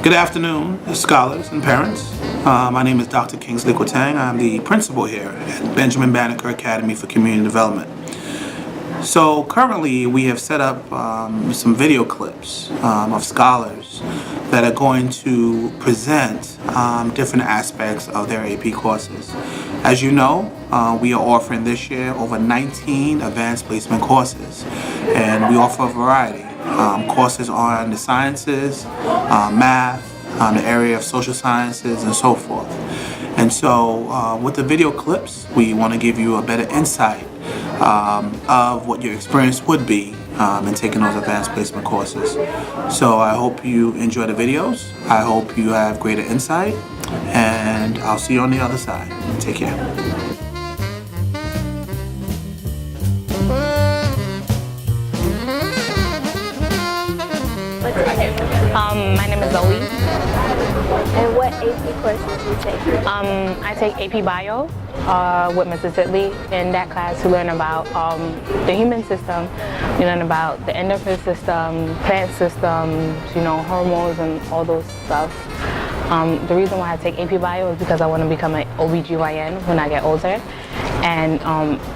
Good afternoon, scholars and parents. My name is Dr. Kingsley Kwatang. I'm the principal here at Benjamin Banneker Academy for Community Development. So currently we have set up some video clips of scholars that are going to present different aspects of their AP courses. As you know, we are offering this year over 19 advanced placement courses, and we offer a variety. Courses on the sciences, math, the area of social sciences, and so forth. And so with the video clips, we want to give you a better insight of what your experience would be in taking those advanced placement courses. So I hope you enjoy the videos. I hope you have greater insight, and I'll see you on the other side. Take care. My name is Zoe. And what AP courses do you take? I take AP Bio with Mrs. Titley. In that class, we learn about the human system. We learn about the endocrine system, plant systems, hormones and all those stuff. The reason why I take AP Bio is because I want to become an OBGYN when I get older. And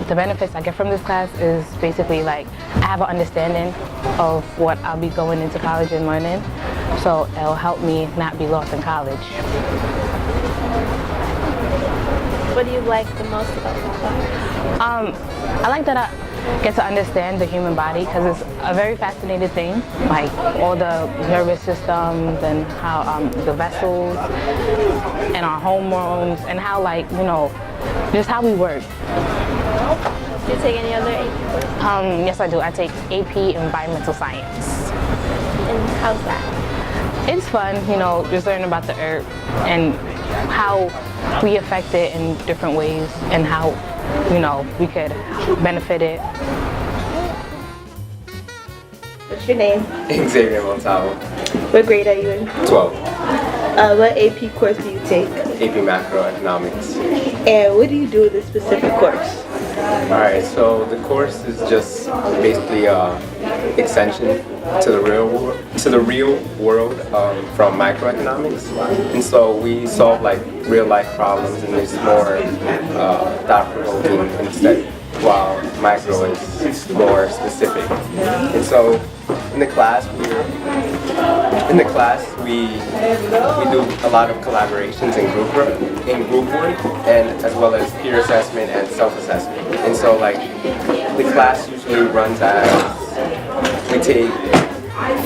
the benefits I get from this class is basically like I have an understanding of what I'll be going into college and learning, so it'll help me not be lost in college. What do you like the most about this class? I like that I get to understand the human body because it's a very fascinating thing, like all the nervous systems and how the vessels and our hormones and how just how we work. Do you take any other AP courses? Yes, I do. I take AP Environmental Science. And how's that? It's fun, just learning about the earth and how we affect it in different ways and how, we could benefit it. What's your name? Xavier Montalvo. What grade are you in? 12. What AP course do you take? AP Macroeconomics. And what do you do with this specific course? Alright, so the course is just basically extension to the real world from microeconomics, and so we solve real life problems, and it's more thought-provoking instead, while micro is more specific. And so in the class we do a lot of collaborations in group work, and as well as peer assessment and self-assessment. And so the class usually runs as we take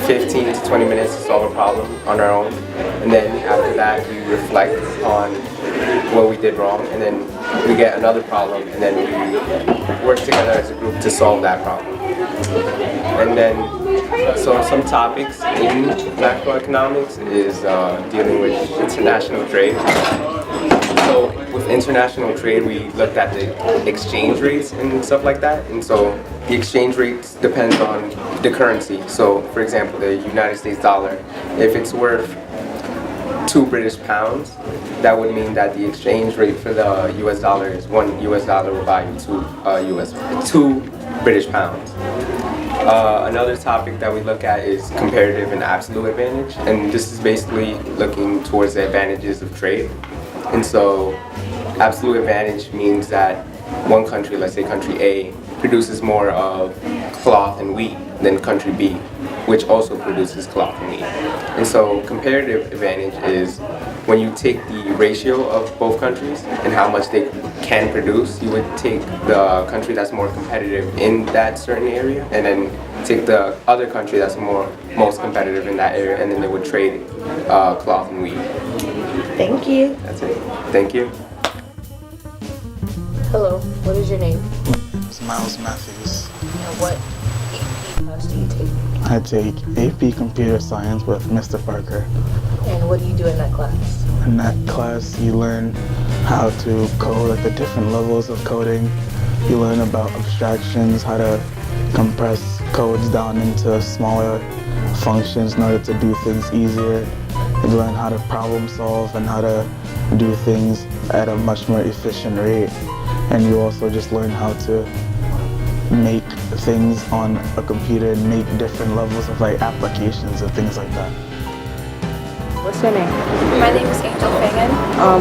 15 to 20 minutes to solve a problem on our own, and then after that we reflect on what we did wrong, and then we get another problem, and then we work together as a group to solve that problem. And then so some topics in macroeconomics is dealing with international trade. So with international trade, we looked at the exchange rates and stuff like that. And so the exchange rates depend on the currency. So for example, the United States dollar, if it's worth 2 British pounds, that would mean that the exchange rate for the US dollar is 1 US dollar will buy you 2 British pounds. Another topic that we look at is comparative and absolute advantage, and this is basically looking towards the advantages of trade. And so absolute advantage means that one country, let's say country A, produces more of cloth and wheat than country B, which also produces cloth and wheat. And so comparative advantage is when you take the ratio of both countries and how much they can produce, you would take the country that's more competitive in that certain area, and then take the other country that's most competitive in that area, and then they would trade cloth and wheat. Thank you. That's it. Thank you. Hello, what is your name? It's Miles Matthews. And what AP class do you take? I take AP Computer Science with Mr. Parker. And what do you do in that class? In that class, you learn how to code at the different levels of coding. You learn about abstractions, how to compress codes down into smaller functions in order to do things easier. You learn how to problem solve and how to do things at a much more efficient rate. And you also just learn how to make things on a computer and make different levels of applications and things like that. What's your name? My name is Angel Fagan.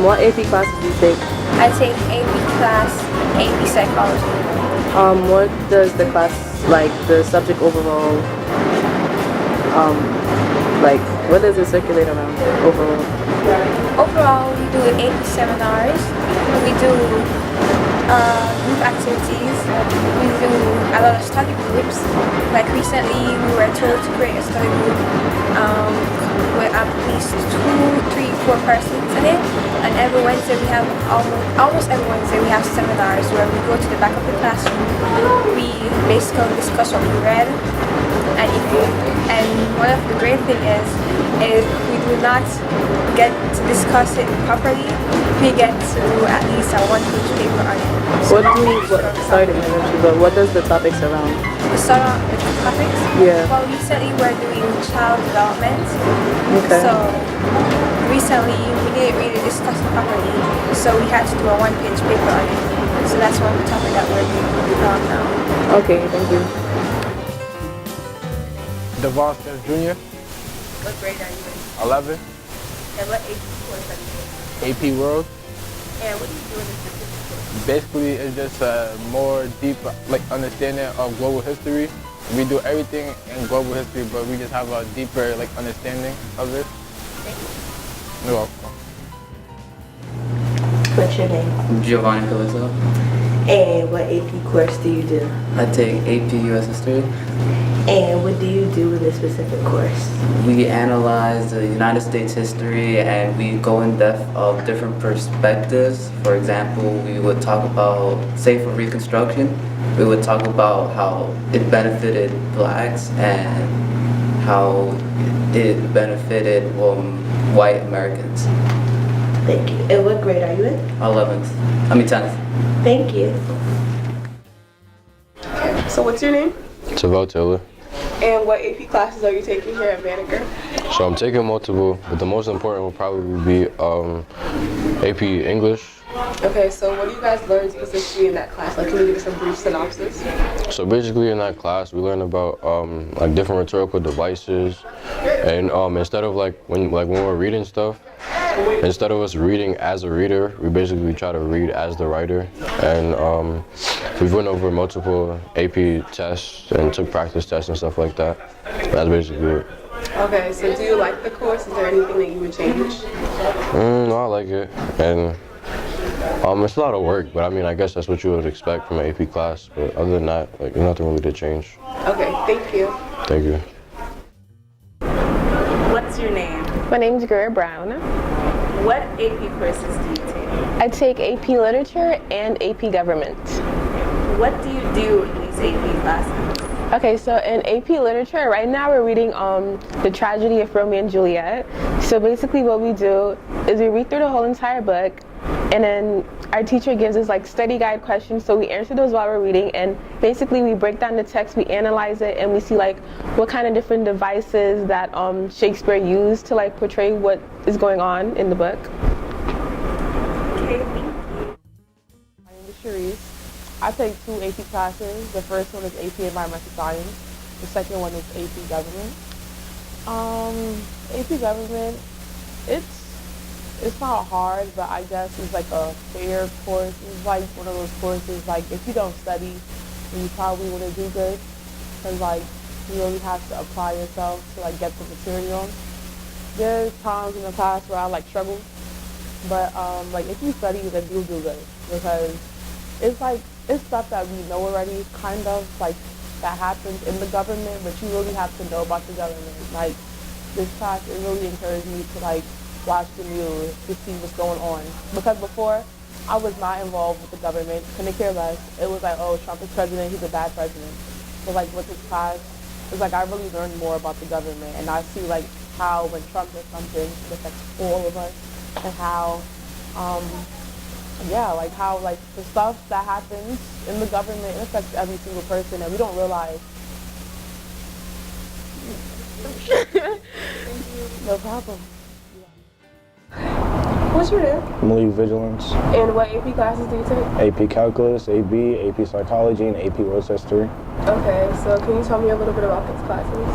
What AP classes do you take? I take AP class, AP Psychology. What does the class, like the subject overall, like what does it circulate around overall? Overall, we do AP seminars. We do group activities. We do a lot of study groups. Like recently, we were told to create a study group with at least 2, 3, 4 persons in it. And every Wednesday we have almost every Wednesday we have seminars where we go to the back of the classroom. We basically discuss what we read. And one of the great thing is we do not get to discuss it properly. We get to do at least a 1-page paper on it. What does the topic surround? We start off with the topics. Yeah. Well, recently we're doing child development. Okay. So recently we didn't really discuss it properly. So we had to do a 1-page paper on it. So that's one topic that we're doing now. Okay, thank you. Devon Smith Jr., What grade are you in? 11, And what AP course are you in? AP World. And what do you do in this specific course? Basically, it's just a more deep understanding of global history. We do everything in global history, but we just have a deeper understanding of it. Thank you. You're welcome. What's your name? Giovanni Calizzo. And what AP course do you do? I take AP US History. And what do you do in this specific course? We analyze the United States history and we go in depth of different perspectives. For example, we would talk about, say for Reconstruction, we would talk about how it benefited blacks and how it benefited white Americans. Thank you. And what grade are you in? 10th. Thank you. So what's your name? Tavell Taylor. And what AP classes are you taking here at Banneker? So I'm taking multiple, but the most important will probably be AP English. Okay, so what do you guys learn specifically in that class? Like, can you give us a brief synopsis? So basically in that class, we learn about different rhetorical devices, and instead of when we're reading stuff, instead of us reading as a reader, we basically try to read as the writer. And we've went over multiple AP tests and took practice tests and stuff like that. That's basically it. Okay, so do you like the course? Is there anything that you would change? No, I like it. And it's a lot of work, but I mean, I guess that's what you would expect from an AP class. But other than that, there's nothing really to change. Okay, thank you. Thank you. What's your name? My name's Greer Brown. What AP courses do you take? I take AP Literature and AP Government. What do you do in these AP classes? Okay, so in AP Literature, right now we're reading The Tragedy of Romeo and Juliet. So basically what we do is we read through the whole entire book, and then our teacher gives us study guide questions, so we answer those while we're reading, and basically we break down the text, we analyze it, and we see what kind of different devices that Shakespeare used to portray what is going on in the book. Okay, thank you. My name is Cherise. I take 2 AP classes. The first one is AP Environmental Science. The second one is AP Government. AP Government, it's not hard, but I guess it's a fair course. It's one of those courses, if you don't study, then you probably wouldn't do good, because you really have to apply yourself to get the material. There's times in the class where I struggle, but if you study, then you'll do good, because it's stuff that we know already, kind of that happens in the government, but you really have to know about the government. This class, it really encouraged me to watch the news to see what's going on. Because before, I was not involved with the government, couldn't care less. It was oh, Trump is president, he's a bad president. So with this class, it's I really learned more about the government, and I see how when Trump does something, it affects all of us, and how, how the stuff that happens in the government, it affects every single person, and we don't realize. No problem. What's your name? Malik Vigilance. And what AP classes do you take? AP Calculus, AB, AP Psychology, and AP World History. Okay, so can you tell me a little bit about those classes?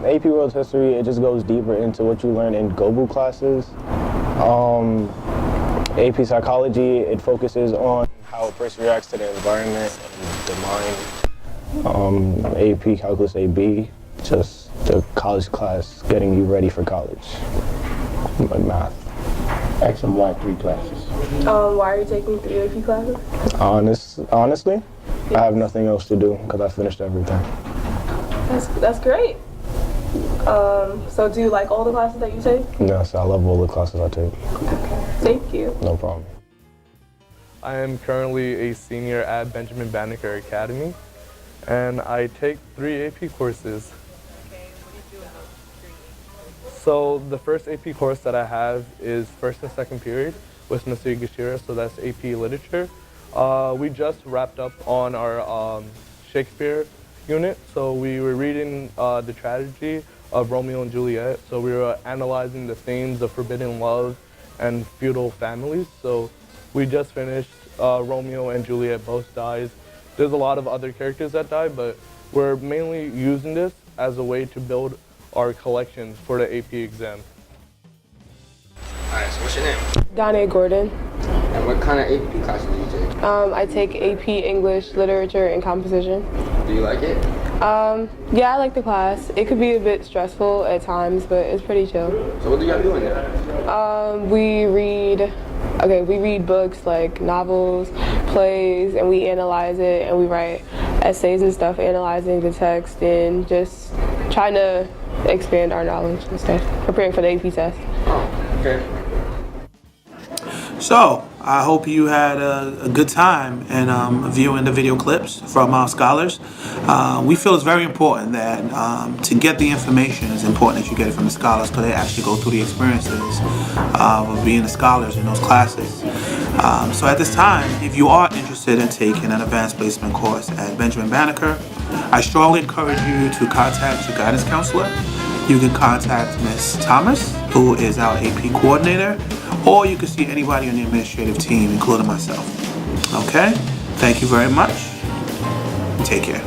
AP World History, it just goes deeper into what you learn in GOBU classes. AP Psychology, it focuses on how a person reacts to the environment and the mind. AP Calculus AB, just the college class getting you ready for college, like math. X and Y, 3 classes. Why are you taking 3 AP classes? Honestly, I have nothing else to do because I finished everything. That's great. So do you like all the classes that you take? Yes, I love all the classes I take. Okay, thank you. No problem. I am currently a senior at Benjamin Banneker Academy, and I take 3 AP courses. Okay, what do you do in those 3? So the first AP course that I have is first and second period with Mr. Yagishira, so that's AP Literature. We just wrapped up on our Shakespeare unit, so we were reading the tragedy of Romeo and Juliet. So we were analyzing the themes of forbidden love and feudal families. So we just finished Romeo and Juliet both dies. There's a lot of other characters that die, but we're mainly using this as a way to build our collections for the AP exam. Alright, so what's your name? Donna Gordon. And what kind of AP classes do you take? I take AP English, Literature, and Composition. Do you like it? Yeah, I like the class. It could be a bit stressful at times, but it's pretty chill. So what do you got to do in there? We read books like novels, plays, and we analyze it, and we write essays and stuff, analyzing the text and just trying to expand our knowledge and stuff, preparing for the AP test. Oh, okay. So, I hope you had a good time in viewing the video clips from our scholars. We feel it's very important that to get the information, it's important that you get it from the scholars because they actually go through the experiences of being the scholars in those classes. So at this time, if you are interested in taking an advanced placement course at Benjamin Banneker, I strongly encourage you to contact your guidance counselor. You can contact Ms. Thomas, who is our AP coordinator, or you can see anybody on the administrative team, including myself. Okay? Thank you very much. Take care.